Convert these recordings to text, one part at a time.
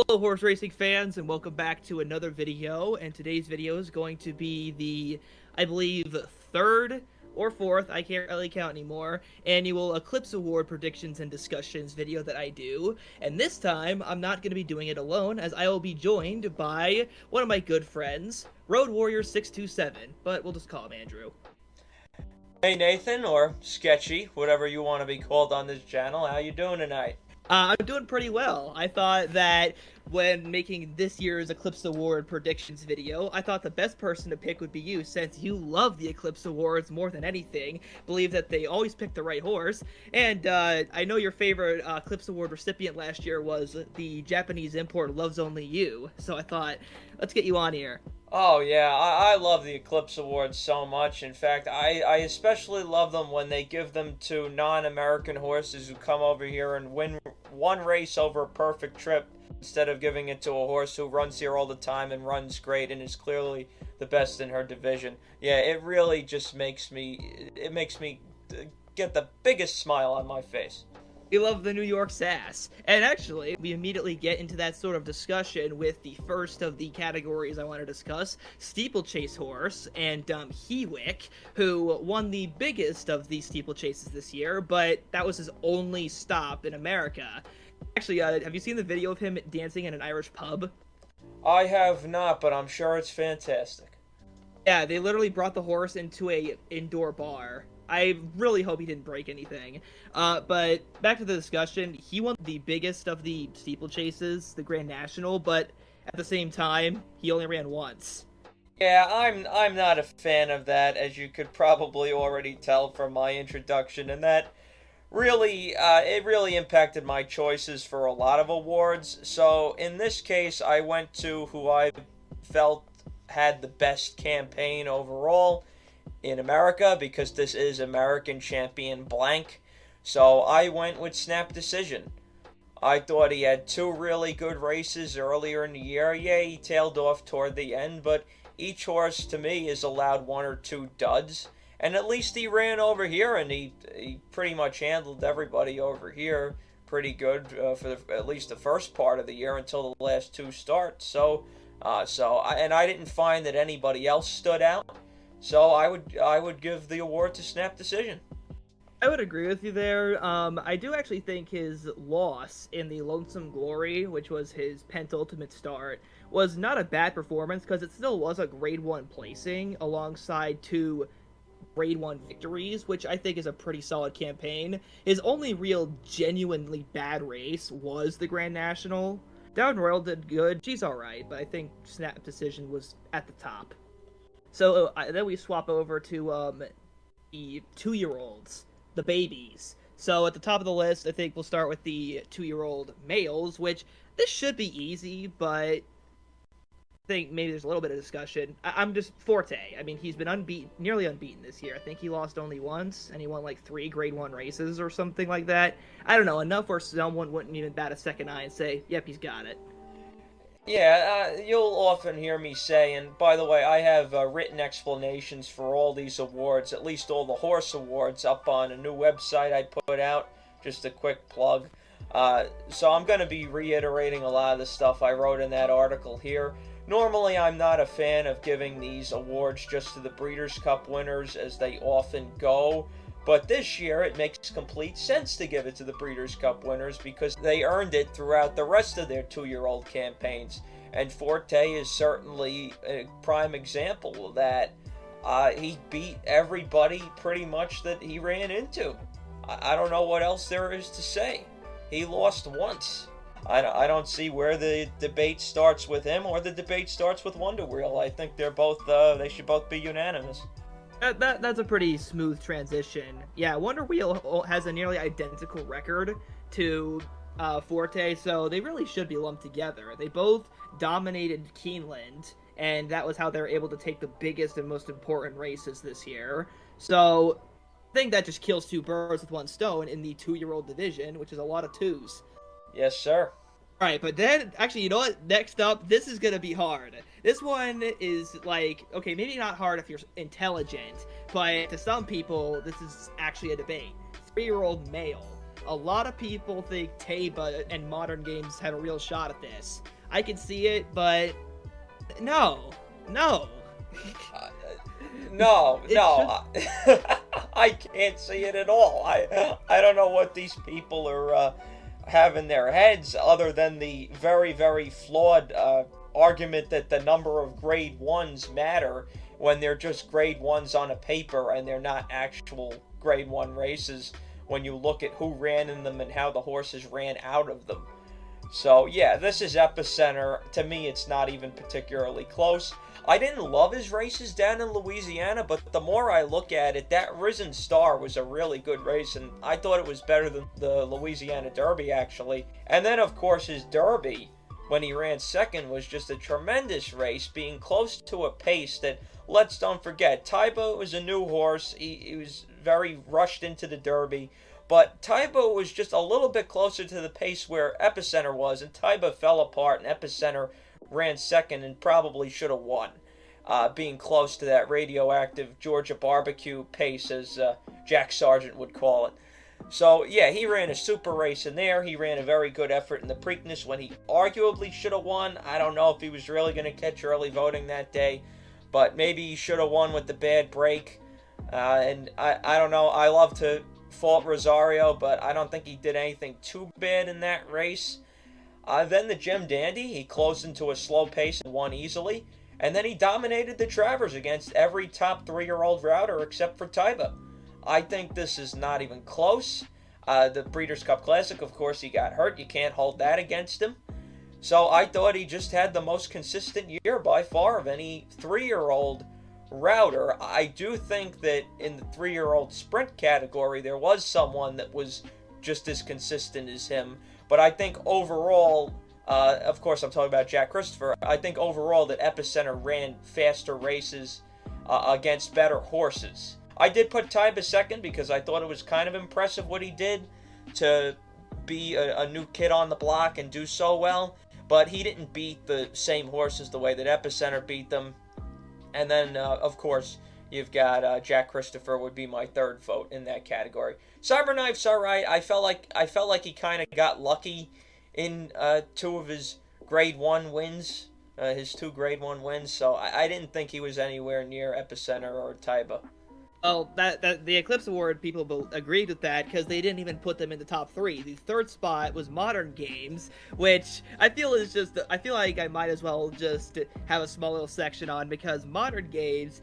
Hello horse racing fans and welcome back to another video, and today's video is going to be the, I believe, third or fourth, I can't really count anymore, annual Eclipse Award predictions and discussions video that I do. And this time, I'm not going to be doing it alone, as I will be joined by one of my good friends, Roadwarrior627, but we'll just call him Andrew. Hey Nathan, or Sketchy, whatever you want to be called on this channel, how you doing tonight? I'm doing pretty well. I thought that when making this year's Eclipse Award predictions video, I thought the best person to pick would be you, since you love the Eclipse Awards more than anything, believe that they always pick the right horse, and I know your favorite Eclipse Award recipient last year was the Japanese import Loves Only You, so I thought, let's get you on here. Oh yeah, I love the Eclipse Awards so much. In fact, I especially love them when they give them to non-American horses who come over here and win one race over a perfect trip, instead of giving it to a horse who runs here all the time and runs great and is clearly the best in her division. Yeah, it really just makes me get the biggest smile on my face. We love the New York sass. And actually, we immediately get into that sort of discussion with the first of the categories I want to discuss, Steeplechase horse, and Hewick, who won the biggest of the steeplechases this year, but that was his only stop in America. Actually, have you seen the video of him dancing in an Irish pub? I have not, but I'm sure it's fantastic. Yeah, they literally brought the horse into a indoor bar. I really hope he didn't break anything. But back to the discussion, he won the biggest of the steeplechases, the Grand National, but at the same time, he only ran once. Yeah, I'm not a fan of that, as you could probably already tell from my introduction, and that really, it really impacted my choices for a lot of awards. So in this case, I went to who I felt had the best campaign overall in America, because this is American Champion blank. So I went with Snap Decision. I thought he had two really good races earlier in the year. Yeah, he tailed off toward the end, but each horse to me is allowed one or two duds. And at least he ran over here, and he pretty much handled everybody over here pretty good for at least the first part of the year until the last two starts. And I didn't find that anybody else stood out. So I would give the award to Snap Decision. I would agree with you there. I do actually think his loss in the Lonesome Glory, which was his penultimate start, was not a bad performance, because it still was a Grade 1 placing alongside two Grade 1 victories, which I think is a pretty solid campaign. His only real genuinely bad race was the Grand National. Down Royal did good. She's alright, but I think Snap Decision was at the top. So then we swap over to the 2-year-olds, the babies. So at the top of the list, I think we'll start with the 2-year-old males, which this should be easy, but I think maybe there's a little bit of discussion. I'm just Forte. I mean, he's been nearly unbeaten this year. I think he lost only once, and he won like 3 Grade 1 races or something like that. I don't know, enough where someone wouldn't even bat a second eye and say, yep, he's got it. Yeah, you'll often hear me say, and by the way, I have written explanations for all these awards, at least all the horse awards, up on a new website I put out. Just a quick plug. So I'm going to be reiterating a lot of the stuff I wrote in that article here. Normally, I'm not a fan of giving these awards just to the Breeders' Cup winners, as they often go. But this year, it makes complete sense to give it to the Breeders' Cup winners, because they earned it throughout the rest of their 2-year-old campaigns. And Forte is certainly a prime example of that. He beat everybody pretty much that he ran into. I don't know what else there is to say. He lost once. I don't see where the debate starts with him or the debate starts with Wonder Wheel. I think they're both they should both be unanimous. That's a pretty smooth transition. Yeah, Wonder Wheel has a nearly identical record to Forte, so they really should be lumped together. They both dominated Keeneland, and that was how they were able to take the biggest and most important races this year. So I think that just kills two birds with one stone in the 2-year-old division, which is a lot of twos. Yes, sir. Alright, but then, actually, you know what? Next up, this is gonna be hard. This one is, like, okay, maybe not hard if you're intelligent, but to some people, this is actually a debate. 3-year-old male. a lot of people think Taba and Modern Games have a real shot at this. I can see it, but no. No. I can't see it at all. I don't know what these people are have in their heads, other than the very, very flawed argument that the number of grade 1s matter when they're just grade 1s on a paper and they're not actual grade 1 races when you look at who ran in them and how the horses ran out of them. So yeah, this is Epicenter. To me, it's not even particularly close. I didn't love his races down in Louisiana, but the more I look at it, that Risen Star was a really good race, and I thought it was better than the Louisiana Derby, actually. And then, of course, his Derby, when he ran second, was just a tremendous race, being close to a pace that, let's don't forget, Taibo was a new horse. He was very rushed into the Derby, but Taibo was just a little bit closer to the pace where Epicenter was, and Taibo fell apart, and Epicenter ran second and probably should have won, being close to that radioactive Georgia barbecue pace, as Jack Sargent would call it. So yeah, he ran a super race in there. He ran a very good effort in the Preakness when he arguably should have won. I don't know if he was really going to catch early voting that day, but maybe he should have won with the bad break. And I don't know. I love to fault Rosario, but I don't think he did anything too bad in that race. Then the Jim Dandy, he closed into a slow pace and won easily. And then he dominated the Travers against every top 3-year-old router except for Taiba. I think this is not even close. The Breeders' Cup Classic, of course, he got hurt. You can't hold that against him. So I thought he just had the most consistent year by far of any 3-year-old router. I do think that in the 3-year-old sprint category, there was someone that was just as consistent as him. But I think overall, of course I'm talking about Jack Christopher, I think overall that Epicenter ran faster races against better horses. I did put Taiba second because I thought it was kind of impressive what he did to be a new kid on the block and do so well. But he didn't beat the same horses the way that Epicenter beat them. And then, of course, you've got Jack Christopher would be my third vote in that category. Cyberknife's all right. I felt like he kind of got lucky in 2 of his grade 1 wins, his 2 grade 1 wins. So I didn't think he was anywhere near Epicenter or Taiba. Oh, that the Eclipse Award people agreed with that because they didn't even put them in the top 3. The third spot was Modern Games, which I feel like I might as well just have a small little section on, because Modern Games,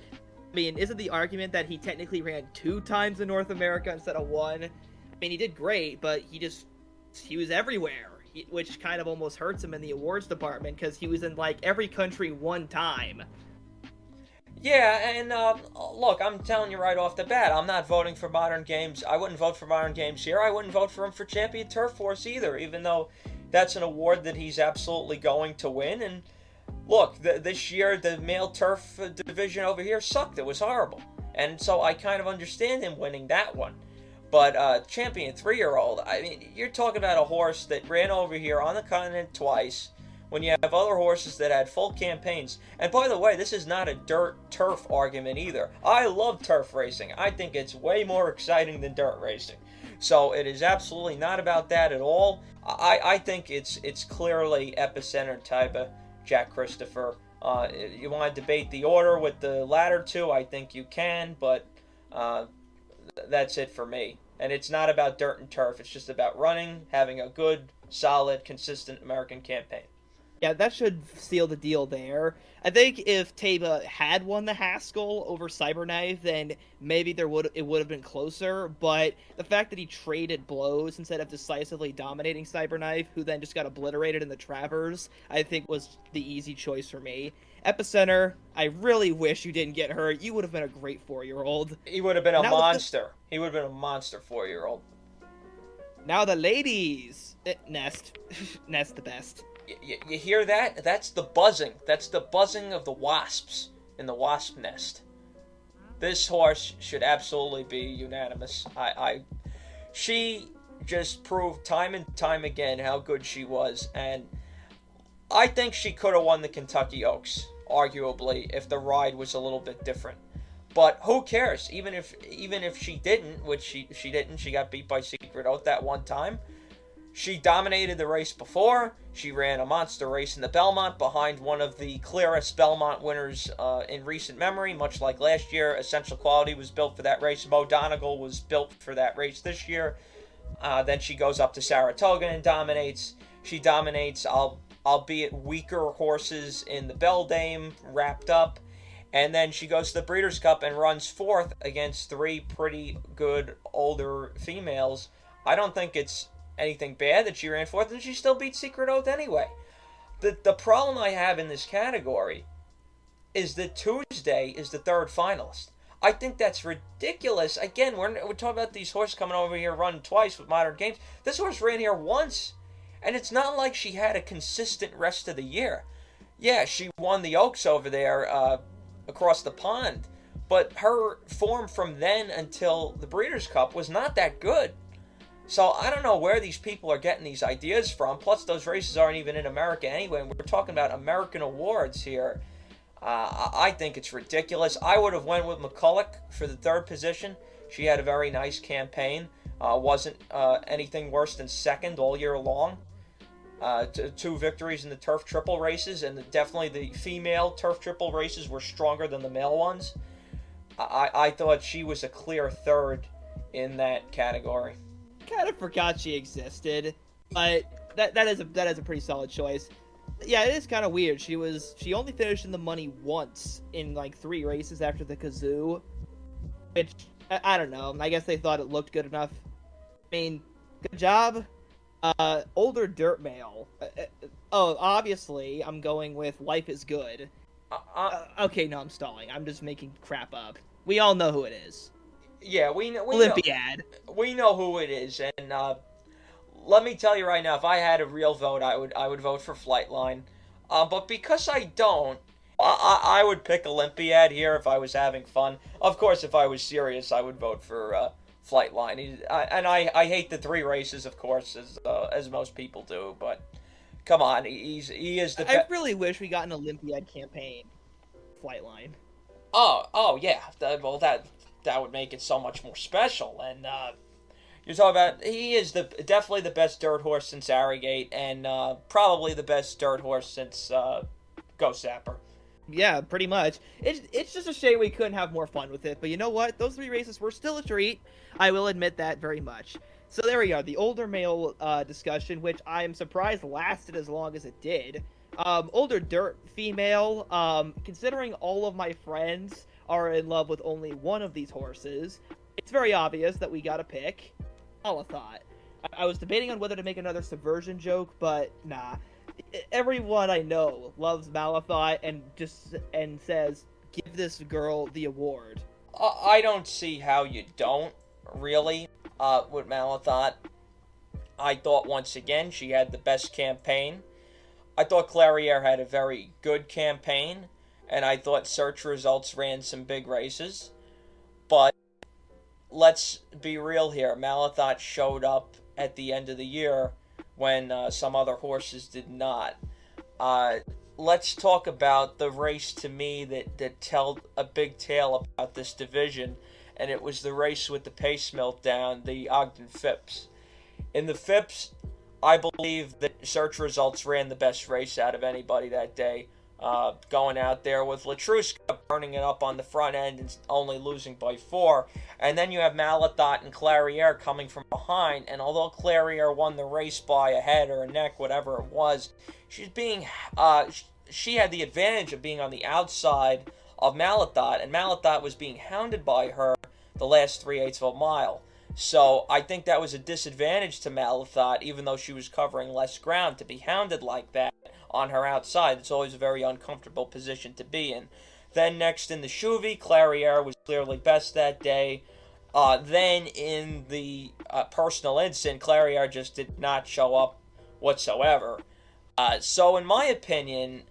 I mean, isn't the argument that he technically ran 2 times in North America instead of 1? I mean, he did great, but he was everywhere, which kind of almost hurts him in the awards department because he was in like every country 1 time. Yeah, and look, I'm telling you right off the bat, I'm not voting for Modern Games. I wouldn't vote for Modern Games here. I wouldn't vote for him for Champion Turf Force either, even though that's an award that he's absolutely going to win. And look, this year the male turf division over here sucked. It was horrible. And so I kind of understand him winning that one. But Champion 3-year-old, I mean, you're talking about a horse that ran over here on the continent twice, when you have other horses that had full campaigns. And by the way, this is not a dirt turf argument either. I love turf racing. I think it's way more exciting than dirt racing. So it is absolutely not about that at all. I think it's clearly Epicenter, Taiba, Jack Christopher. You want to debate the order with the latter 2, I think you can, but that's it for me. And it's not about dirt and turf. It's just about running, having a good, solid, consistent American campaign. Yeah, that should seal the deal there. I think if Taiba had won the Haskell over Cyberknife, then maybe it would have been closer. But the fact that he traded blows instead of decisively dominating Cyberknife, who then just got obliterated in the Travers, I think was the easy choice for me. Epicenter, I really wish you didn't get hurt. You would have been a great 4-year-old. He would have been a monster. He would have been a monster 4-year-old. Now the ladies. Nest. Nest the best. You hear that? That's the buzzing. That's the buzzing of the wasps in the wasp nest. This horse should absolutely be unanimous. She just proved time and time again how good she was, and I think she could have won the Kentucky Oaks, arguably, if the ride was a little bit different. But who cares? Even if she didn't, which she didn't, she got beat by Secret Oath that one time. She dominated the race before. She ran a monster race in the Belmont behind one of the clearest Belmont winners in recent memory, much like last year. Essential Quality was built for that race. Mo Donegal was built for that race this year. Then she goes up to Saratoga and dominates. She dominates, albeit weaker horses in the Beldame, wrapped up. And then she goes to the Breeders' Cup and runs fourth against three pretty good older females. I don't think it's anything bad that she ran fourth, and she still beat Secret Oath anyway. The problem I have in this category is that Tuesday is the third finalist. I think that's ridiculous. Again, we're talking about these horses coming over here running twice with Modern Games. This horse ran here once, and it's not like she had a consistent rest of the year. Yeah, she won the Oaks over there across the pond, but her form from then until the Breeders' Cup was not that good. So I don't know where these people are getting these ideas from. Plus, those races aren't even in America anyway, and we're talking about American awards here. I think it's ridiculous. I would have went with McCulloch for the third position. She had a very nice campaign. Wasn't anything worse than second all year long. Two victories in the turf triple races, and definitely the female turf triple races were stronger than the male ones. I thought she was a clear third in that category. Kind of forgot she existed, but that is a pretty solid choice. Yeah, it is kind of weird. She only finished in the money once in like 3 races after the Kazoo, which I don't know. I guess they thought it looked good enough. I mean, good job. Older dirt male. Obviously, I'm going with Life is Good. Okay, no, I'm stalling. I'm just making crap up. We all know who it is. Yeah, we know. Olympiad. We know who it is, and let me tell you right now, if I had a real vote, I would vote for Flightline. But because I don't, I would pick Olympiad here if I was having fun. Of course, if I was serious, I would vote for Flightline. And I hate the 3 races, of course, as most people do. But come on, he is the. I really wish we got an Olympiad campaign. Flightline. Oh yeah. Well, that would make it so much more special. And you're talking about, he is definitely the best dirt horse since Arrogate, and probably the best dirt horse since Ghost Zapper. Yeah, pretty much. It's just a shame we couldn't have more fun with it, but you know what? Those 3 races were still a treat. I will admit that very much. So there we are, the older male discussion, which I am surprised lasted as long as it did. Older dirt female, considering all of my friends are in love with only one of these horses, it's very obvious that we gotta pick Malathot. I was debating on whether to make another subversion joke, but nah. Everyone I know loves Malathot and says, give this girl the award. I don't see how you don't, really, with Malathot. I thought, once again, she had the best campaign. I thought Clairiere had a very good campaign, and I thought Search Results ran some big races. But let's be real here. Malathot showed up at the end of the year when some other horses did not. Let's talk about the race, to me, that told a big tale about this division, and it was the race with the pace meltdown, the Ogden Phipps. In the Phipps, I believe that Search Results ran the best race out of anybody that day. Going out there with Latruska burning it up on the front end and only losing by 4. And then you have Malathot and Clairiere coming from behind. And although Clairiere won the race by a head or a neck, whatever it was, she had the advantage of being on the outside of Malathot. And Malathot was being hounded by her the last 3/8 of a mile. So I think that was a disadvantage to Malathot, even though she was covering less ground. To be hounded like that on her outside, it's always a very uncomfortable position to be in. Then next in the Chuvy, Clairiere was clearly best that day. Then in the personal instant, Clairiere just did not show up whatsoever. So in my opinion,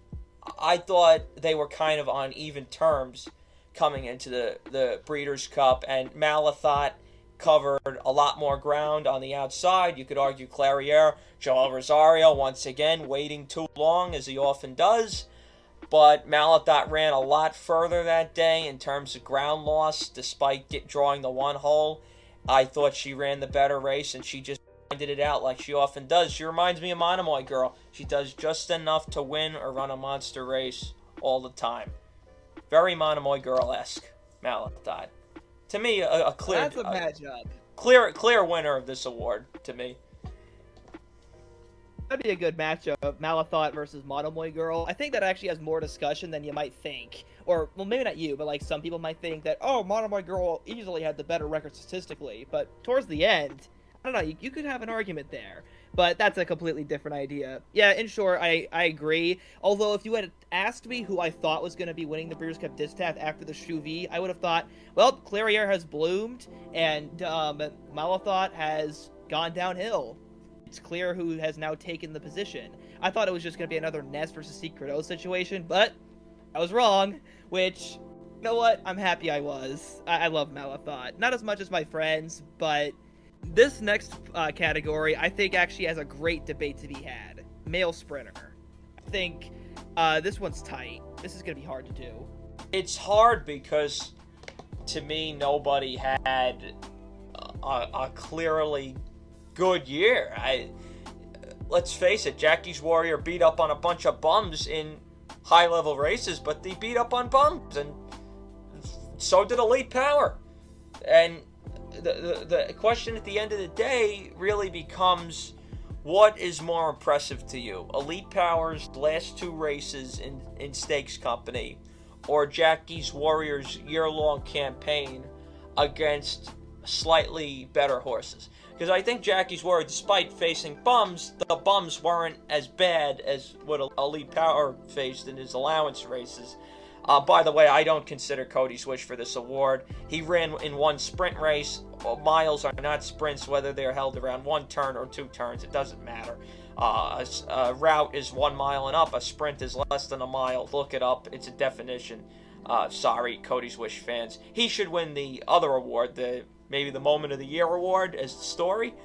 I thought they were kind of on even terms coming into the Breeders' Cup, and Malathot covered a lot more ground on the outside. You could argue Clairiere, Joel Rosario, once again, waiting too long, as he often does. but Malathot ran a lot further that day in terms of ground loss, despite drawing the one hole. I thought she ran the better race, and she just grinded it out like she often does. She reminds me of Monomoy Girl. She does just enough to win or run a monster race all the time. Very Monomoy Girl-esque, Malathot. To me, a clear... That's a matchup. Clear winner of this award, to me. That'd be a good matchup, Malathot versus Monomoy Girl. I think that actually has more discussion than you might think. Or, well, maybe not you, but like some people might think that, oh, Monomoy Girl easily had the better record statistically. But towards the end, I don't know, you could have an argument there. But that's a completely different idea. Yeah, in short, I agree. Although if you had asked me who I thought was going to be winning the Breeders' Cup Distaff after the Chuvie, I would have thought, well, Clairiere has bloomed, and Malathot has gone downhill. It's clear who has now taken the position. I thought it was just going to be another Ness versus Secret O situation, but I was wrong, which, you know what? I'm happy I was. I love Malathot. Not as much as my friends, but this next category, I think, actually has a great debate to be had. Male sprinter. I think this one's tight. This is going to be hard to do. It's hard because, to me, nobody had a clearly good year. Let's face it, Jackie's Warrior beat up on a bunch of bums in high-level races, but they beat up on bums, and so did Elite Power. And the question at the end of the day really becomes, what is more impressive to you? Elite Power's last two races in Stakes Company, or Jackie's Warrior's year-long campaign against slightly better horses? Because I think Jackie's Warrior, despite facing bums, the bums weren't as bad as what Elite Power faced in his allowance races. By the way, I don't consider Cody Swish for this award. He ran in one sprint race. Miles are not sprints, whether they're held around one turn or two turns. It doesn't matter. A route is 1 mile and up. A sprint is less than a mile. Look it up. It's a definition. Sorry, Cody Swish fans. He should win the other award, maybe the Moment of the Year award as the story.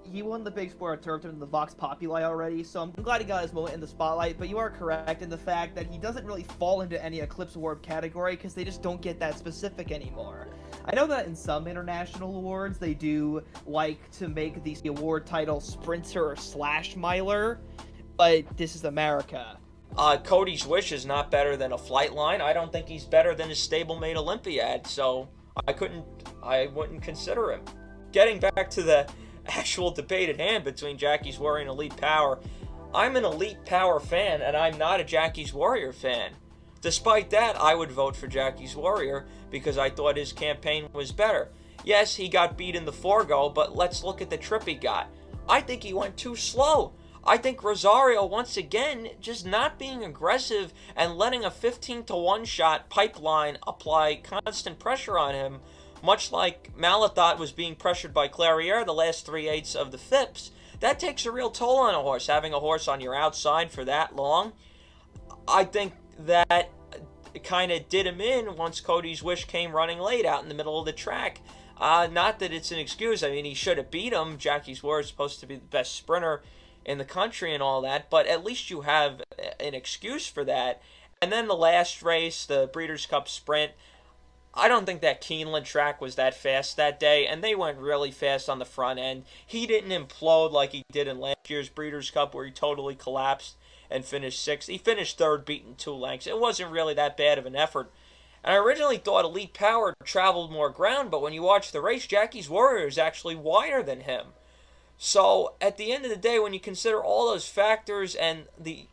He won the Big Sport Turf Tournament in the Vox Populi already, so I'm glad he got his moment in the spotlight, but you are correct in the fact that he doesn't really fall into any Eclipse Award category because they just don't get that specific anymore. I know that in some international awards, they do like to make the award title Sprinter / Miler, but this is America. Cody Swish is not better than a Flightline. I don't think he's better than his stablemate Olympiad, so I wouldn't consider him. Getting back to the actual debate at hand between Jackie's Warrior and Elite Power, I'm an Elite Power fan, and I'm not a Jackie's Warrior fan. Despite that, I would vote for Jackie's Warrior because I thought his campaign was better. Yes, he got beat in the Forgo, but let's look at the trip he got. I think he went too slow. I think Rosario, once again, just not being aggressive and letting a 15-to-1 shot Pipeline apply constant pressure on him, much like Malathot was being pressured by Clairiere the last 3/8 of the Phipps. That takes a real toll on a horse, having a horse on your outside for that long. I think that kind of did him in once Cody Swish came running late out in the middle of the track. Not that it's an excuse. I mean, he should have beat him. Jackie's Warrior is supposed to be the best sprinter in the country and all that, but at least you have an excuse for that. And then the last race, the Breeders' Cup Sprint, I don't think that Keeneland track was that fast that day, and they went really fast on the front end. He didn't implode like he did in last year's Breeders' Cup where he totally collapsed and finished sixth. He finished third, beaten 2 lengths. It wasn't really that bad of an effort. And I originally thought Elite Power traveled more ground, but when you watch the race, Jackie's Warrior is actually wider than him. So at the end of the day, when you consider all those factors and the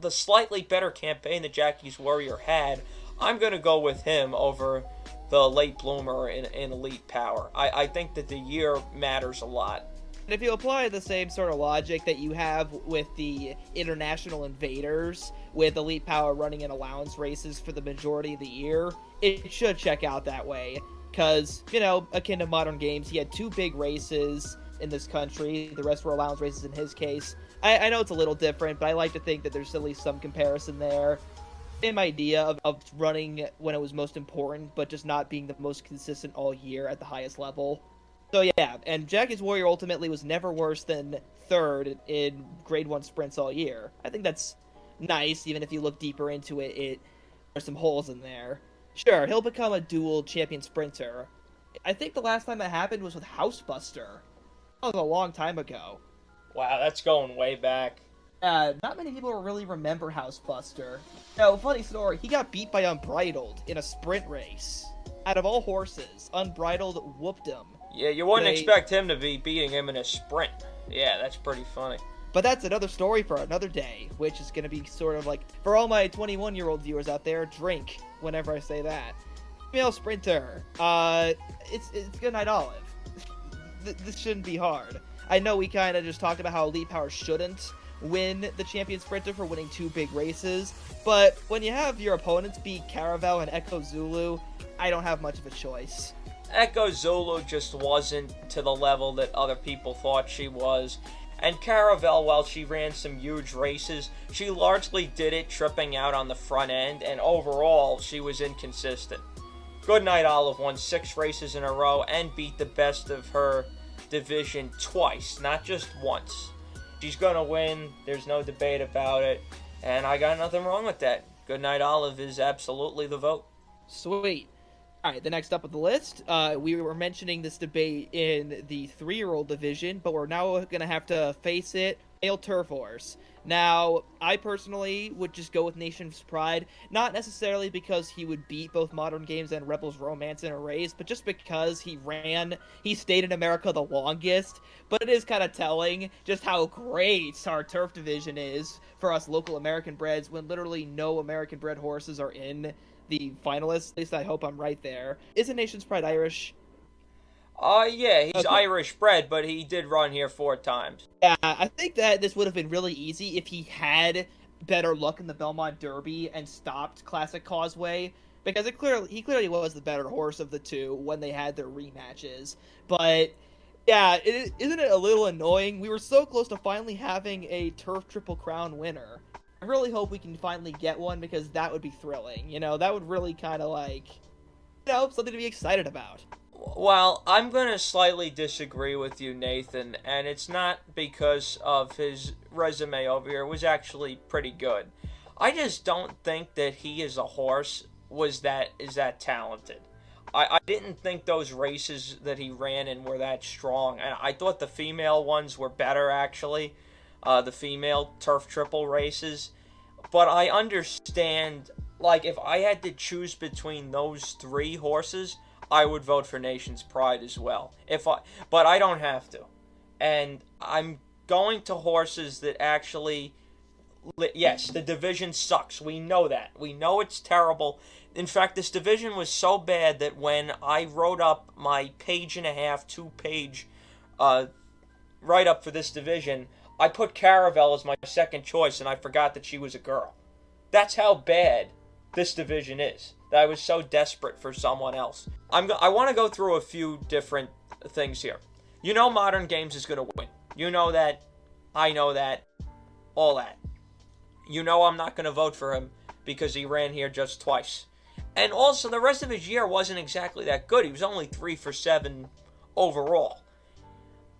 slightly better campaign that Jackie's Warrior had, I'm going to go with him over the late bloomer in Elite Power. I think that the year matters a lot. And if you apply the same sort of logic that you have with the international invaders, with Elite Power running in allowance races for the majority of the year, it should check out that way. Because, akin to modern games, he had 2 big races in this country. The rest were allowance races in his case. I know it's a little different, but I like to think that there's at least some comparison there. Same idea of running when it was most important, but just not being the most consistent all year at the highest level. So yeah, and Jackie's Warrior ultimately was never worse than 3rd in Grade 1 sprints all year. I think that's nice, even if you look deeper into it, there's some holes in there. Sure, he'll become a dual champion sprinter. I think the last time that happened was with Housebuster. That was a long time ago. Wow, that's going way back. Not many people really remember Housebuster. No, funny story, he got beat by Unbridled in a sprint race. Out of all horses, Unbridled whooped him. Yeah, you wouldn't expect him to be beating him in a sprint. Yeah, that's pretty funny. But that's another story for another day, which is going to be sort of like, for all my 21-year-old viewers out there, drink whenever I say that. Female sprinter. It's Good Night Olive. This shouldn't be hard. I know we kind of just talked about how Elite Power shouldn't win the champion sprinter for winning 2 big races, but when you have your opponents be Caravel and Echo Zulu, I don't have much of a choice. Echo Zulu just wasn't to the level that other people thought she was. And Caravel, while she ran some huge races, she largely did it tripping out on the front end, and overall, she was inconsistent. Goodnight Olive won 6 races in a row and beat the best of her division twice, not just once. She's gonna win, there's no debate about it, and I got nothing wrong with that. Goodnight Olive is absolutely the vote. Sweet. Alright, the next up on the list, we were mentioning this debate in the 3-year-old division, but we're now going to have to face it, male turf horse. Now, I personally would just go with Nation's Pride, not necessarily because he would beat both Modern Games and Rebels Romance in a race, but just because he stayed in America the longest. But it is kind of telling just how great our turf division is for us local American breds when literally no American bred horses are in the finalists. At least I hope I'm right there. Isn't Nation's Pride Irish? Yeah, he's Okay. Irish bred, but he did run here 4 times. Yeah, I think that this would have been really easy if he had better luck in the Belmont Derby and stopped Classic Causeway, because he clearly was the better horse of the two when they had their rematches. But yeah, isn't it a little annoying? We were so close to finally having a Turf Triple Crown winner. I really hope we can finally get one, because that would be thrilling. You know, that would really kind of like, something to be excited about. Well, I'm going to slightly disagree with you, Nathan, and it's not because of his resume over here. It was actually pretty good. I just don't think that he as a horse is that talented. I didn't think those races that he ran in were that strong, and I thought the female ones were better, actually. The female turf triple races. But I understand, like, if I had to choose between those 3 horses, I would vote for Nation's Pride as well. But I don't have to. And I'm going to horses that actually, yes, the division sucks. We know that. We know it's terrible. In fact, this division was so bad that when I wrote up my 1.5-page, 2-page write-up for this division, I put Caravel as my second choice, and I forgot that she was a girl. That's how bad this division is. That I was so desperate for someone else. I want to go through a few different things here. You know Modern Games is going to win. You know that. I know that. All that. You know I'm not going to vote for him because he ran here just twice. And also, the rest of his year wasn't exactly that good. He was only 3 for 7 overall.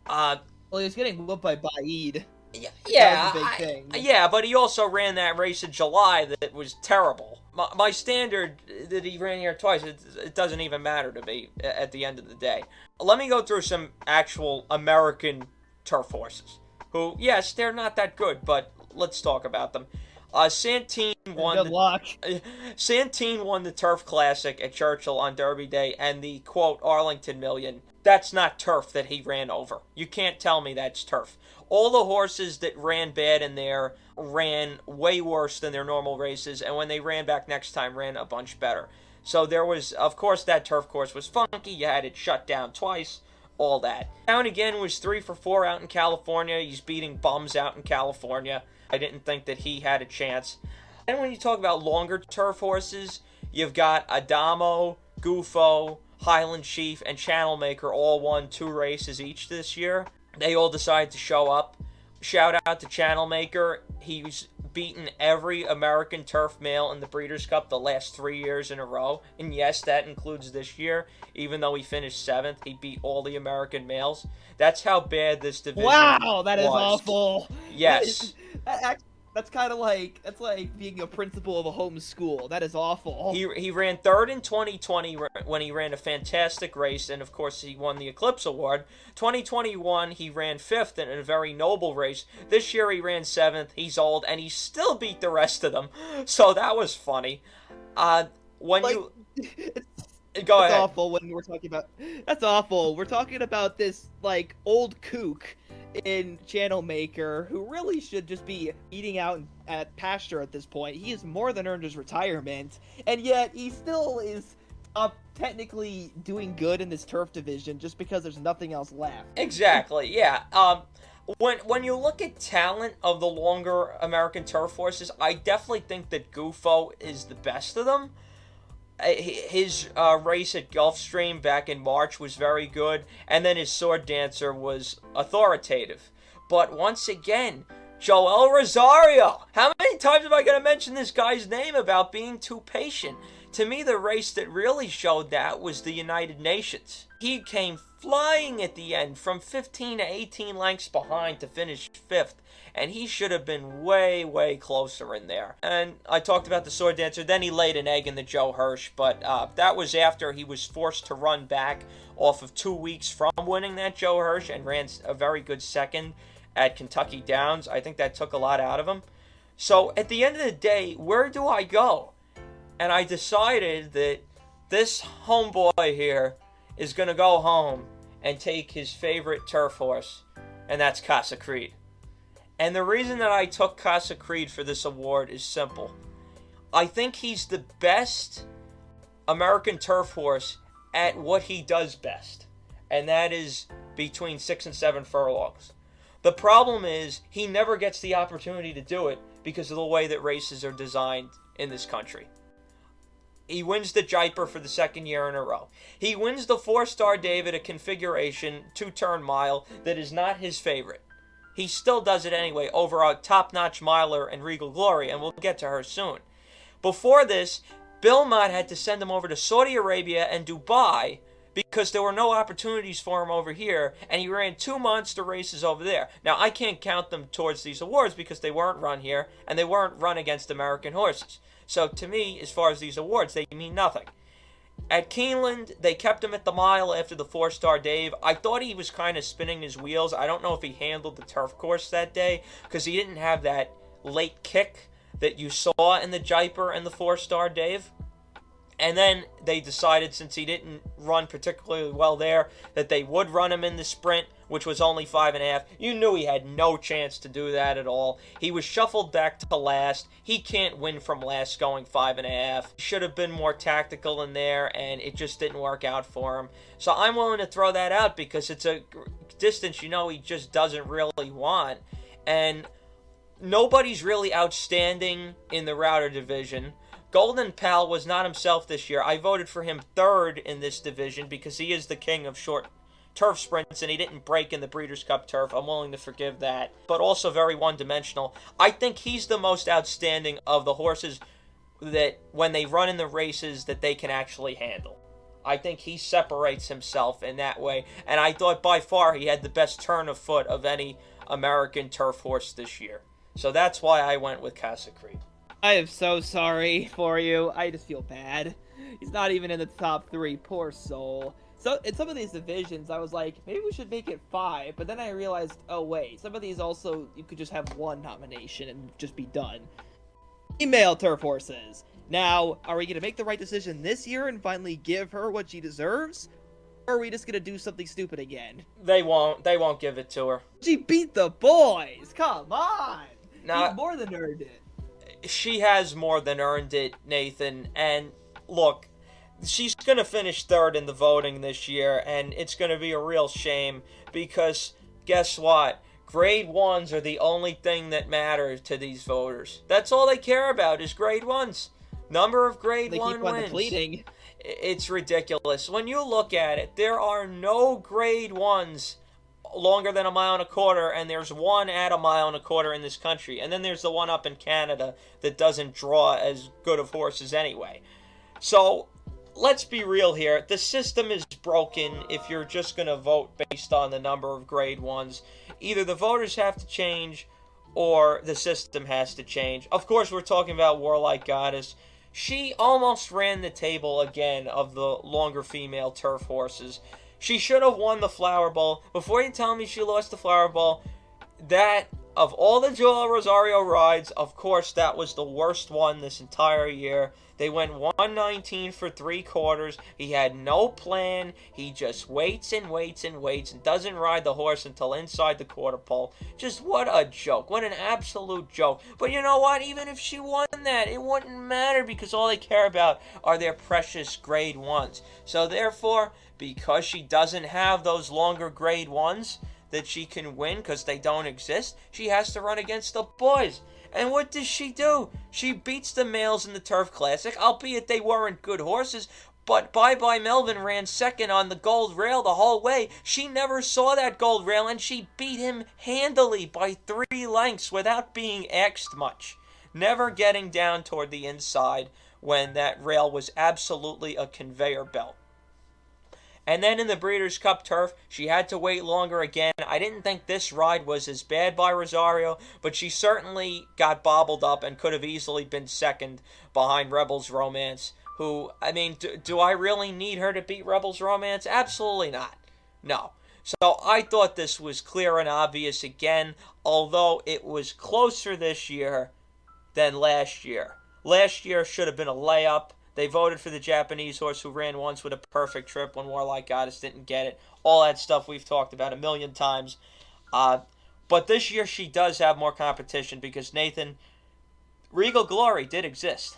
Well, he was getting whooped by Baid. Yeah, that was a big thing. Yeah, but he also ran that race in July that was terrible. My standard that he ran here twice, it doesn't even matter to me at the end of the day. Let me go through some actual American turf horses who, yes, they're not that good, but let's talk about them. Santine won. Good luck. Santine won the Turf Classic at Churchill on Derby Day and the, quote, Arlington Million. That's not turf that he ran over. You can't tell me that's turf. All the horses that ran bad in there ran way worse than their normal races, and when they ran back next time, ran a bunch better. So there was, of course, that turf course was funky. You had it shut down twice, all that. Down again was 3 for 4 out in California. He's beating bums out in California. I didn't think that he had a chance. And when you talk about longer turf horses, you've got Adamo, Gufo, Highland Chief, and Channel Maker all won 2 races each this year. They all decided to show up. Shout out to Channel Maker. He's beaten every American turf male in the Breeders' Cup the last 3 years in a row. And yes, that includes this year. Even though he finished 7th, he beat all the American males. That's how bad this division was. Wow, that is awful. Yes. That's like being a principal of a home school. That is awful. He ran third in 2020 when he ran a fantastic race, and of course he won the Eclipse Award. 2021 he ran fifth in a very noble race. This year he ran seventh. He's old, and he still beat the rest of them. So that was funny. When like, you Go ahead. Awful when we're talking about. That's awful. We're talking about this like old kook in Channel Maker who really should just be eating out at pasture at this point. He has more than earned his retirement, and yet he still is technically doing good in this turf division just because there's nothing else left. Exactly. Yeah. When you look at talent of the longer American turf horses, I definitely think that Gufo is the best of them. His race at Gulfstream back in March was very good, and then his Sword Dancer was authoritative. But once again, Joel Rosario. How many times am I going to mention this guy's name about being too patient? To me, the race that really showed that was the United Nations. He came flying at the end from 15 to 18 lengths behind to finish fifth. And he should have been way, way closer in there. And I talked about the Sword Dancer. Then he laid an egg in the Joe Hirsch. But that was after he was forced to run back off of 2 weeks from winning that Joe Hirsch and ran a very good second at Kentucky Downs. I think that took a lot out of him. So at the end of the day, where do I go? And I decided that this homeboy here is going to go home and take his favorite turf horse. And that's Casa Creed. And the reason that I took Casa Creed for this award is simple. I think he's the best American turf horse at what he does best. And that is between 6 and 7 furlongs. The problem is he never gets the opportunity to do it because of the way that races are designed in this country. He wins the Jaipur for the second year in a row. He wins the 4-Star David, a configuration 2-turn mile that is not his favorite. He still does it anyway over a top-notch miler and Regal Glory, and we'll get to her soon. Before this, Bill Mott had to send him over to Saudi Arabia and Dubai because there were no opportunities for him over here, and he ran 2 monster races over there. Now, I can't count them towards these awards because they weren't run here, and they weren't run against American horses. So to me, as far as these awards, they mean nothing. At Keeneland, they kept him at the mile after the 4-Star Dave. I thought he was kind of spinning his wheels. I don't know if he handled the turf course that day because he didn't have that late kick that you saw in the Jaipur and the 4-Star Dave. And then they decided, since he didn't run particularly well there, that they would run him in the sprint, which was only 5.5. You knew he had no chance to do that at all. He was shuffled back to last. He can't win from last going 5.5. He should have been more tactical in there, and it just didn't work out for him. So I'm willing to throw that out because it's a distance you know he just doesn't really want. And nobody's really outstanding in the Router division. Golden Pal was not himself this year. I voted for him third in this division because he is the king of short turf sprints and he didn't break in the Breeders' Cup turf. I'm willing to forgive that. But also very one-dimensional. I think he's the most outstanding of the horses that when they run in the races that they can actually handle. I think he separates himself in that way. And I thought by far he had the best turn of foot of any American turf horse this year. So that's why I went with Casa Creed. I am so sorry for you. I just feel bad. He's not even in the top 3. Poor soul. So in some of these divisions, I was like, maybe we should make it 5. But then I realized, oh wait, some of these also, you could just have 1 nomination and just be done. Female turf horses. Now, are we going to make the right decision this year and finally give her what she deserves? Or are we just going to do something stupid again? They won't give it to her. She beat the boys. Come on. Now, She's more than earned it. She has more than earned it, Nathan. And look, she's going to finish third in the voting this year, and it's going to be a real shame because guess what? Grade 1s are the only thing that matters to these voters. That's all they care about is grade 1s. Number of grade 1 wins. Depleting. It's ridiculous. When you look at it, there are no grade 1s longer than 1.25 miles, and there's 1 at 1.25 miles in this country, and then there's the one up in Canada that doesn't draw as good of horses anyway. So let's be real here. The system is broken if you're just going to vote based on the number of grade 1s. Either the voters have to change or the system has to change. Of course, we're talking about Warlike Goddess. She almost ran the table again of the longer female turf horses. She should have won the Flower Bowl. Before you tell me she lost the Flower Bowl, that, of all the Joel Rosario rides, of course, that was the worst one this entire year. They went 119 for 3/4. He had no plan. He just waits and waits and waits and doesn't ride the horse until inside the quarter pole. Just what a joke. What an absolute joke. But you know what? Even if she won that, it wouldn't matter because all they care about are their precious grade 1s. So therefore, because she doesn't have those longer grade 1s that she can win because they don't exist, she has to run against the boys. And what does she do? She beats the males in the Turf Classic, albeit they weren't good horses, but Bye Bye Melvin ran second on the gold rail the whole way. She never saw that gold rail, and she beat him handily by 3 lengths without being asked much. Never getting down toward the inside when that rail was absolutely a conveyor belt. And then in the Breeders' Cup Turf, she had to wait longer again. I didn't think this ride was as bad by Rosario, but she certainly got bobbled up and could have easily been second behind Rebels Romance, who, I mean, do I really need her to beat Rebels Romance? Absolutely not. No. So I thought this was clear and obvious again, although it was closer this year than last year. Last year should have been a layup. They voted for the Japanese horse who ran once with a perfect trip when Warlike Goddess didn't get it. All that stuff we've talked about a million times. But this year she does have more competition because Nathan, Regal Glory did exist.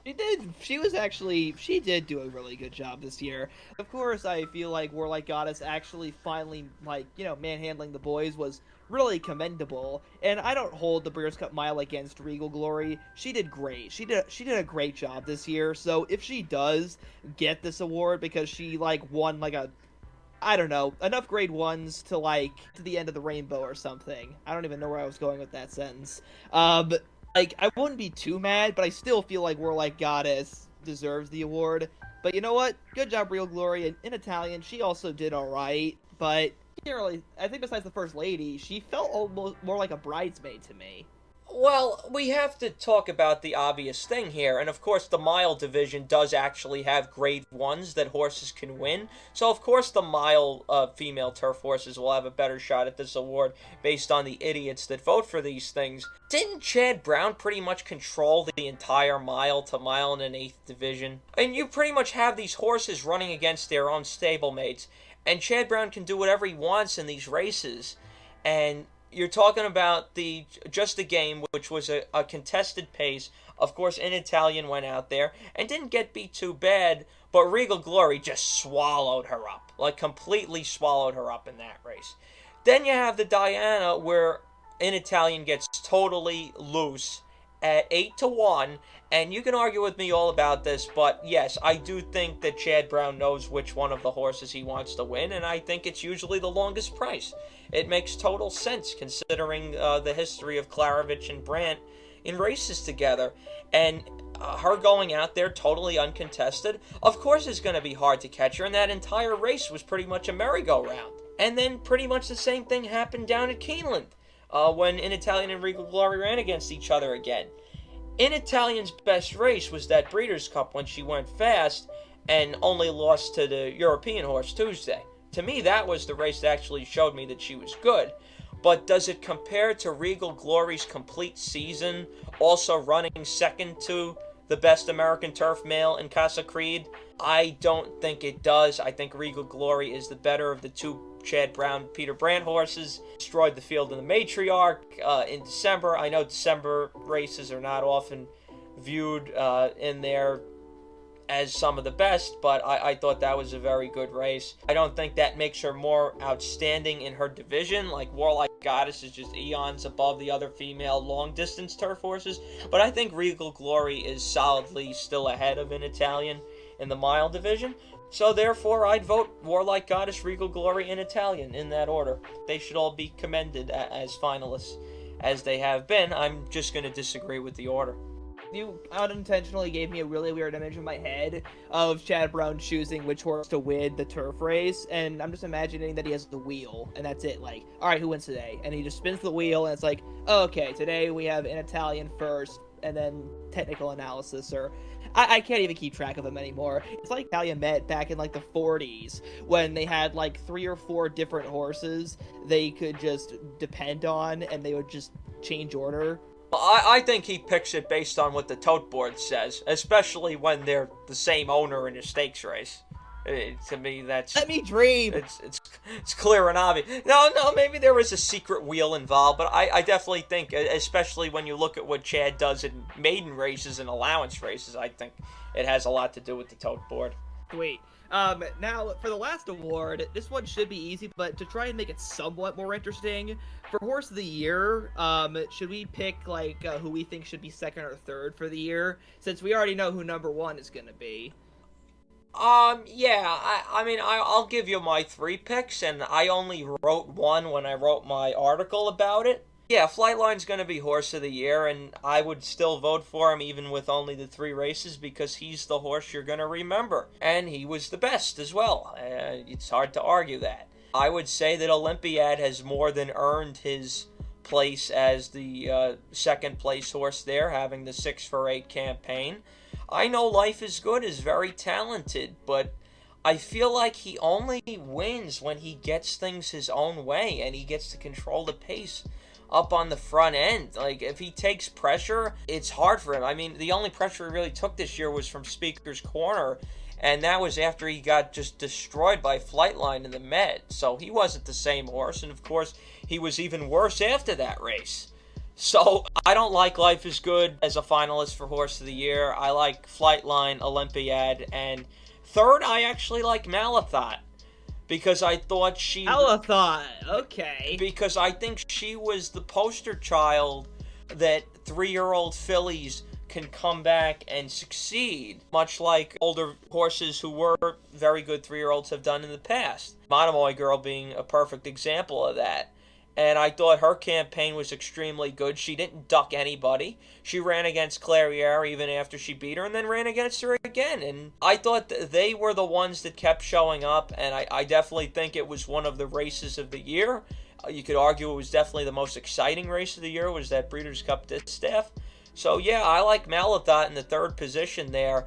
She did. She did do a really good job this year. Of course, I feel like Warlike Goddess actually finally, manhandling the boys was really commendable. And I don't hold the Breeders' Cup Mile against Regal Glory. She did great. She did a great job this year. So if she does get this award because she won enough grade 1s to the end of the rainbow or something. I don't even know where I was going with that sentence. I wouldn't be too mad, but I still feel like Warlike Goddess deserves the award. But you know what? Good job, Real Glory. And in Italian, she also did alright, but I think besides the First Lady, she felt almost more like a bridesmaid to me. Well, we have to talk about the obvious thing here, and of course the mile division does actually have grade 1s that horses can win, so of course the mile female turf horses will have a better shot at this award based on the idiots that vote for these things. Didn't Chad Brown pretty much control the entire mile to mile in an 8th division? And you pretty much have these horses running against their own stablemates, and Chad Brown can do whatever he wants in these races, and you're talking about just the game, which was a contested pace. Of course, In Italian went out there and didn't get beat too bad, but Regal Glory just swallowed her up. Completely swallowed her up in that race. Then you have the Diana, where In Italian gets totally loose at 8-1, and you can argue with me all about this, but yes, I do think that Chad Brown knows which one of the horses he wants to win, and I think it's usually the longest price. It makes total sense considering the history of Klarovich and Brandt in races together, and her going out there totally uncontested, of course it's going to be hard to catch her, and that entire race was pretty much a merry-go-round. And then pretty much the same thing happened down at Keeneland, when In Italian and Regal Glory ran against each other again. In Italian's best race was that Breeders' Cup when she went fast and only lost to the European horse Tuesday. To me, that was the race that actually showed me that she was good. But does it compare to Regal Glory's complete season, also running second to the best American turf male in Casa Creed? I don't think it does. I think Regal Glory is the better of the two Chad Brown, Peter Brandt horses. Destroyed the field in the Matriarch in December. I know December races are not often viewed in there as some of the best, but I thought that was a very good race. I don't think that makes her more outstanding in her division. Warlike Goddess is just eons above the other female long-distance turf horses, but I think Regal Glory is solidly still ahead of In Italian in the mile division. So therefore, I'd vote Warlike Goddess, Regal Glory, In Italian in that order. They should all be commended as finalists, as they have been. I'm just going to disagree with the order. You unintentionally gave me a really weird image in my head of Chad Brown choosing which horse to win the turf race, and I'm just imagining that he has the wheel, and that's it. Like, all right, who wins today? And he just spins the wheel, and it's like, oh, okay, today we have an Italian first, and then technical analysis, or I can't even keep track of them anymore. It's like Italian met back in like the 40s when they had like 3 or 4 different horses they could just depend on, and they would just change order. I think he picks it based on what the tote board says, especially when they're the same owner in a stakes race. To me, that's... Let me dream! It's clear and obvious. No, maybe there is a secret wheel involved, but I definitely think, especially when you look at what Chad does in maiden races and allowance races, I think it has a lot to do with the tote board. Sweet. Now, for the last award, this one should be easy, but to try and make it somewhat more interesting, for Horse of the Year, should we pick, like, who we think should be second or third for the year? Since we already know who number 1 is gonna be. Yeah, I mean, I'll give you my 3 picks, and I only wrote one when I wrote my article about it. Yeah, Flightline's going to be Horse of the Year, and I would still vote for him even with only the 3 races because he's the horse you're going to remember. And he was the best as well. It's hard to argue that. I would say that Olympiad has more than earned his place as the second place horse there, having the 6-for-8 campaign. I know Life is Good is very talented, but I feel like he only wins when he gets things his own way and he gets to control the pace up on the front end. Like, if he takes pressure, it's hard for him. I mean, the only pressure he really took this year was from Speaker's Corner, and that was after he got just destroyed by Flightline in the Met. So he wasn't the same horse, and of course, he was even worse after that race. So I don't like Life is Good as a finalist for Horse of the Year. I like Flightline, Olympiad, and third, I actually like Malathot. Because I thought she... Malathot, okay. Because I think she was the poster child that 3-year-old fillies can come back and succeed, much like older horses who were very good 3-year-olds have done in the past. Monomoy Girl being a perfect example of that. And I thought her campaign was extremely good. She didn't duck anybody. She ran against Clairiere even after she beat her and then ran against her again. And I thought they were the ones that kept showing up, and I definitely think it was one of the races of the year. You could argue it was definitely the most exciting race of the year, was that Breeders' Cup Distaff. So yeah, I like Malathot in the third position there.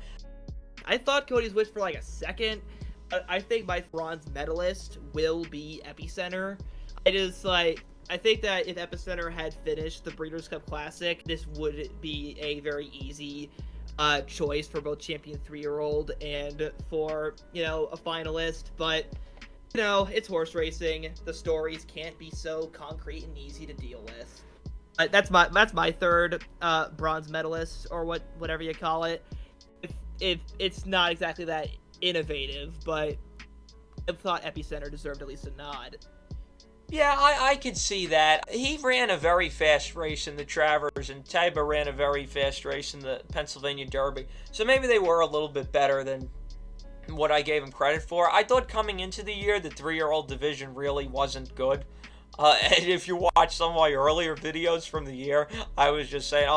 I thought Cody's Wish for like a second. I think my bronze medalist will be Epicenter. I think that if Epicenter had finished the Breeders' Cup Classic, this would be a very easy choice for both champion 3-year-old and for, a finalist. But, it's horse racing. The stories can't be so concrete and easy to deal with. That's my third bronze medalist, or whatever you call it. If it's not exactly that innovative, but I thought Epicenter deserved at least a nod. Yeah, I could see that. He ran a very fast race in the Travers, and Taiba ran a very fast race in the Pennsylvania Derby. So maybe they were a little bit better than what I gave him credit for. I thought coming into the year, the 3-year-old division really wasn't good. And if you watch some of my earlier videos from the year, I was just saying,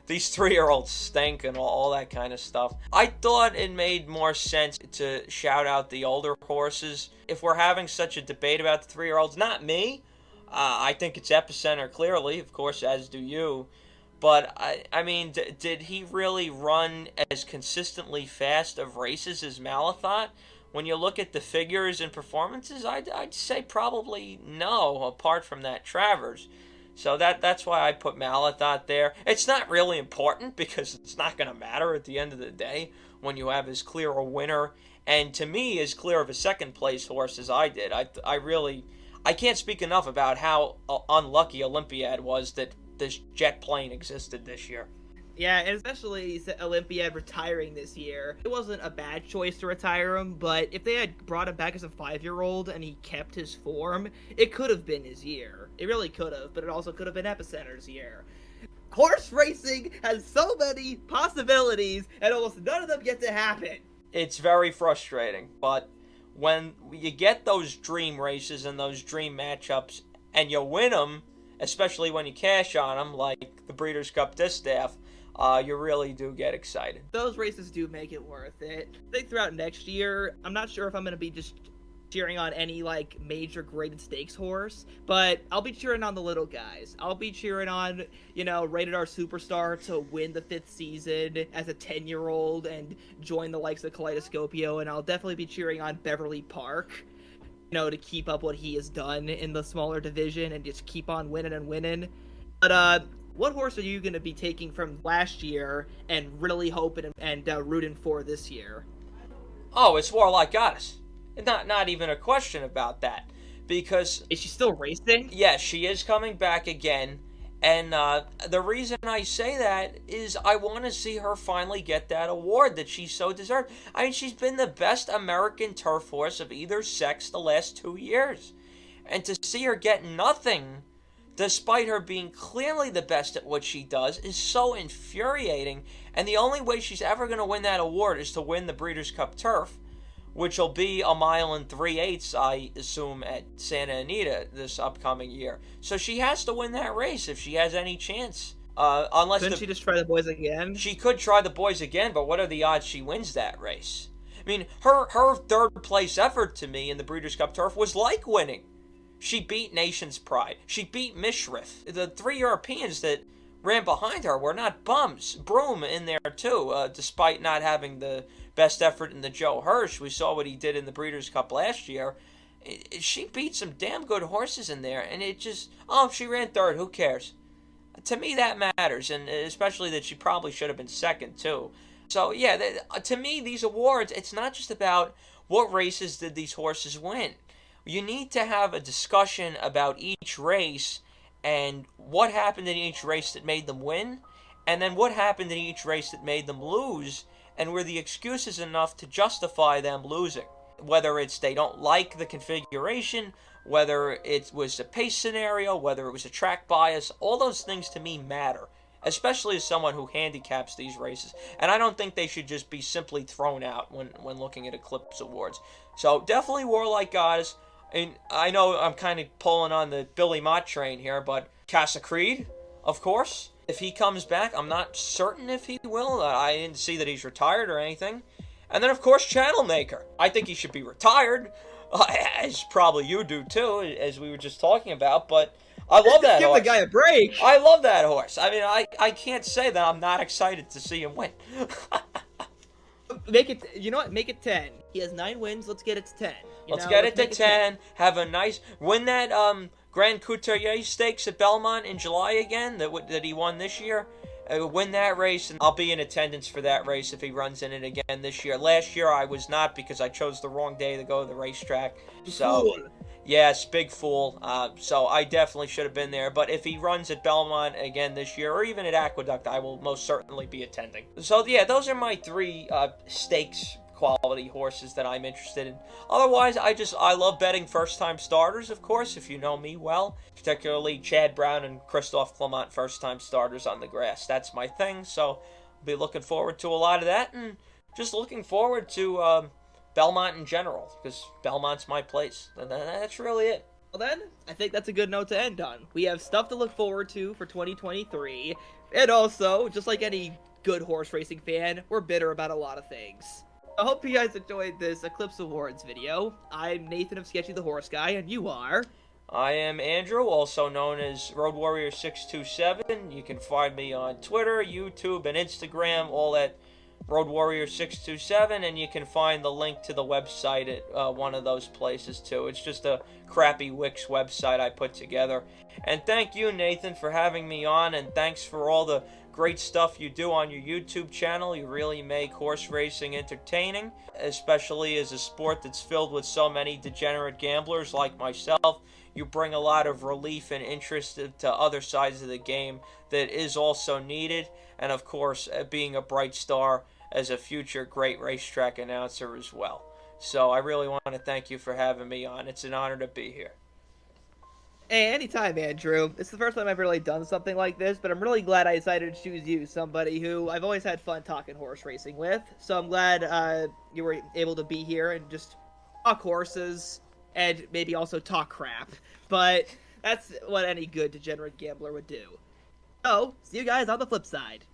these 3-year-olds stink and all that kind of stuff. I thought it made more sense to shout out the older horses. If we're having such a debate about the 3-year-olds, not me. I think it's Epicenter, clearly, of course, as do you. But, I mean, did he really run as consistently fast of races as Malathot? When you look at the figures and performances, I'd say probably no, apart from that Travers. So that's why I put Malathot there. It's not really important because it's not going to matter at the end of the day when you have as clear a winner, and to me as clear of a second place horse as I did. I can't speak enough about how unlucky Olympiad was that this jet plane existed this year. Yeah, and especially Olympiad retiring this year. It wasn't a bad choice to retire him, but if they had brought him back as a 5-year-old and he kept his form, it could have been his year. It really could have, but it also could have been Epicenter's year. Horse racing has so many possibilities, and almost none of them get to happen. It's very frustrating, but when you get those dream races and those dream matchups, and you win them, especially when you cash on them, like the Breeders' Cup Distaff, you really do get excited. Those races do make it worth it. I think throughout next year, I'm not sure if I'm going to be just cheering on any, like, major graded stakes horse, but I'll be cheering on the little guys. I'll be cheering on, you know, Rated R Superstar to win the 5th season as a 10-year-old and join the likes of Kaleidoscopio, and I'll definitely be cheering on Beverly Park, you know, to keep up what he has done in the smaller division and just keep on winning and winning. But, what horse are you going to be taking from last year and really hoping and rooting for this year? Oh, it's Warlock Goddess. Not even a question about that. Because... Is she still racing? Yes, she is coming back again. And the reason I say that is I want to see her finally get that award that she so deserved. I mean, she's been the best American turf horse of either sex the last 2 years. And to see her get nothing, despite her being clearly the best at what she does, is so infuriating. And the only way she's ever going to win that award is to win the Breeders' Cup Turf, which will be 1 mile and 3/8, I assume, at Santa Anita this upcoming year. So she has to win that race if she has any chance. Couldn't she just try the boys again? She could try the boys again, but what are the odds she wins that race? I mean, her third place effort to me in the Breeders' Cup Turf was like winning. She beat Nation's Pride. She beat Mishrif. The 3 Europeans that ran behind her were not bums. Broome in there too, despite not having the best effort in the Joe Hirsch. We saw what he did in the Breeders' Cup last year. She beat some damn good horses in there, and it just, she ran third, who cares? To me, that matters, and especially that she probably should have been second too. So yeah, to me, these awards, it's not just about what races did these horses win. You need to have a discussion about each race and what happened in each race that made them win, and then what happened in each race that made them lose, and were the excuses enough to justify them losing. Whether it's they don't like the configuration, whether it was a pace scenario, whether it was a track bias, all those things to me matter, especially as someone who handicaps these races. And I don't think they should just be simply thrown out when looking at Eclipse Awards. So definitely Warlike Goddess. And I know I'm kind of pulling on the Billy Mott train here, but Casa Creed, of course. If he comes back, I'm not certain if he will. I didn't see that he's retired or anything. And then, of course, Channel Maker. I think he should be retired, as probably you do too, as we were just talking about. But I love that horse. Give the guy a break. I love that horse. I mean, I can't say that I'm not excited to see him win. Make it, you know what? Make it 10. He has 9 wins. Let's get it to 10. Let's get it to 10. Have a nice win that Grand Couturier Stakes at Belmont in July again that he won this year. Win that race, and I'll be in attendance for that race if he runs in it again this year. Last year I was not because I chose the wrong day to go to the racetrack. So, yes, big fool. So I definitely should have been there. But if he runs at Belmont again this year, or even at Aqueduct, I will most certainly be attending. So yeah, those are my 3 stakes quality horses that I'm interested in. Otherwise, I love betting first-time starters, of course, if you know me well. Particularly Chad Brown and Christophe Clement first-time starters on the grass. That's my thing, so I'll be looking forward to a lot of that, and just looking forward to Belmont in general, because Belmont's my place. And that's really it. Well then, I think that's a good note to end on. We have stuff to look forward to for 2023, and also, just like any good horse racing fan, we're bitter about a lot of things. I hope you guys enjoyed this Eclipse Awards video. I'm Nathan of Sketchy the Horse Guy, and you are... I am Andrew, also known as Roadwarrior627. You can find me on Twitter, YouTube, and Instagram, all at Roadwarrior627, and you can find the link to the website at one of those places, too. It's just a crappy Wix website I put together. And thank you, Nathan, for having me on, and thanks for all the great stuff you do on your YouTube channel. You really make horse racing entertaining, especially as a sport that's filled with so many degenerate gamblers like myself. You bring a lot of relief and interest to other sides of the game that is also needed, and of course, being a bright star as a future great racetrack announcer as well. So I really want to thank you for having me on. It's an honor to be here. Hey, anytime, Andrew. It's the first time I've really done something like this, but I'm really glad I decided to choose you, somebody who I've always had fun talking horse racing with. So I'm glad you were able to be here and just talk horses, and maybe also talk crap. But that's what any good degenerate gambler would do. So, see you guys on the flip side.